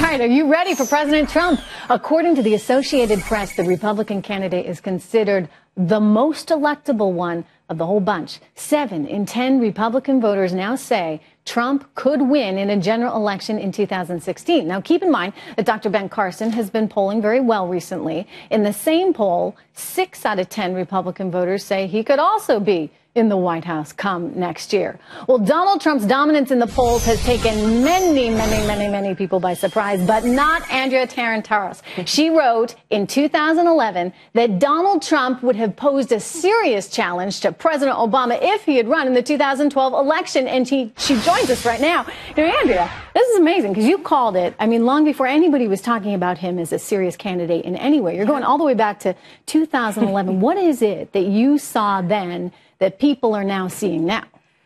right, are you ready for President Trump? According to the Associated Press, the Republican candidate is considered the most electable one of the whole bunch. 7 in 10 Republican voters now say Trump could win in a general election in 2016. Now, keep in mind that Dr. Ben Carson has been polling very well recently. In the same poll, 6 out of 10 Republican voters say he could also be in the White House come next year. Well, Donald Trump's dominance in the polls has taken many people by surprise, but not Andrea Tantaros. She wrote in 2011 that Donald Trump would have posed a serious challenge to President Obama if he had run in the 2012 election, and she joins us right now. You know, Andrea, this is amazing because you called it, I mean, long before anybody was talking about him as a serious candidate in any way. You're going all the way back to 2011. What is it that you saw then that people are now seeing now?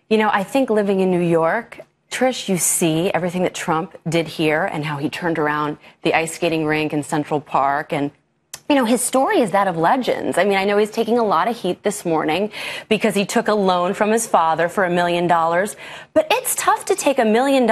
You know, I think living in New York, Trish, you see everything that Trump did here and how he turned around the ice skating rink in Central Park. And, you know, his story is that of legends. I mean, I know he's taking a lot of heat this morning because he took a loan from his father for $1 million. But it's tough to take $1 million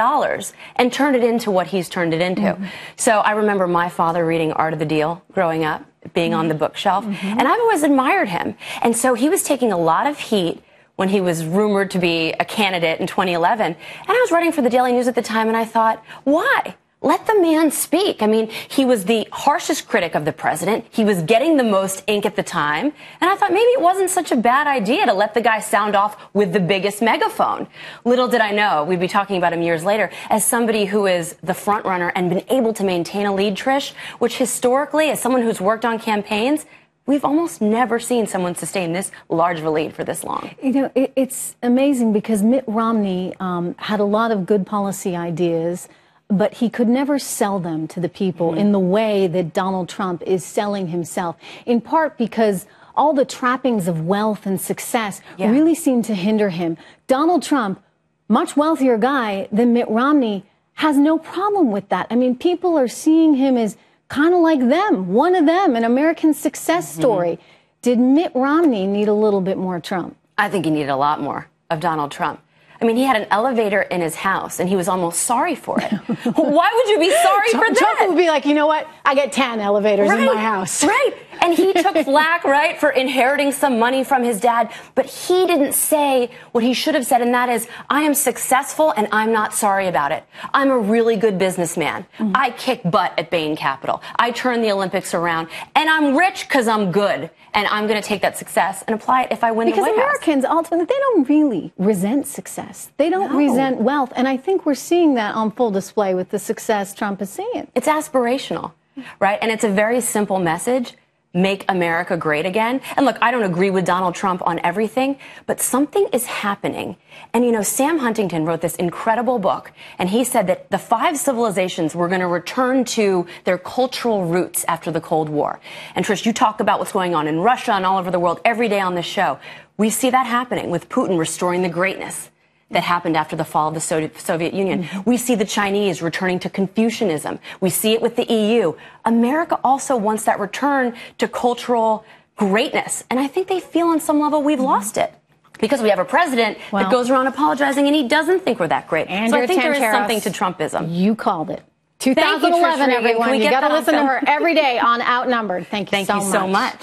and turn it into what he's turned it into. So I remember my father reading Art of the Deal growing up, being on the bookshelf, and I've always admired him. And so he was taking a lot of heat when he was rumored to be a candidate in 2011. And I was writing for the Daily News at the time, and I thought, why? Let the man speak. I mean, he was the harshest critic of the president. He was getting the most ink at the time. And I thought maybe it wasn't such a bad idea to let the guy sound off with the biggest megaphone. Little did I know we'd be talking about him years later as somebody who is the front runner and been able to maintain a lead, Trish, which historically, as someone who's worked on campaigns, we've almost never seen someone sustain this large of a lead for this long. You know, it's amazing because Mitt Romney had a lot of good policy ideas, but he could never sell them to the people in the way that Donald Trump is selling himself, in part because all the trappings of wealth and success really seem to hinder him. Donald Trump, much wealthier guy than Mitt Romney, has no problem with that. I mean, people are seeing him as kind of like them, one of them, an American success story. Did Mitt Romney need a little bit more Trump? I think he needed a lot more of Donald Trump. I mean, he had an elevator in his house, and he was almost sorry for it. Why would you be sorry for that? Trump would be like, you know what? I get 10 elevators in my house. Right. And he took flack, right, for inheriting some money from his dad. But he didn't say what he should have said, and that is, I am successful, and I'm not sorry about it. I'm a really good businessman. I kick butt at Bain Capital. I turn the Olympics around. And I'm rich because I'm good. And I'm going to take that success and apply it if I win the White House. Because Americans, ultimately, they don't really resent success. They don't resent wealth. And I think we're seeing that on full display with the success Trump is seeing. It's aspirational, right? And it's a very simple message. Make America great again. And look, I don't agree with Donald Trump on everything, but something is happening. And, you know, Sam Huntington wrote this incredible book, and he said that the 5 civilizations were going to return to their cultural roots after the Cold War. And Trish, you talk about what's going on in Russia and all over the world every day on this show. We see that happening with Putin restoring the greatness that happened after the fall of the Soviet Union. We see the Chinese returning to Confucianism. We see it with the EU. America also wants that return to cultural greatness. And I think they feel on some level we've lost it. Because we have a president that goes around apologizing and he doesn't think we're that great. So I think there is something to Trumpism. You called it. 2011, everyone. You got to listen to her every day on Outnumbered. Thank you so much.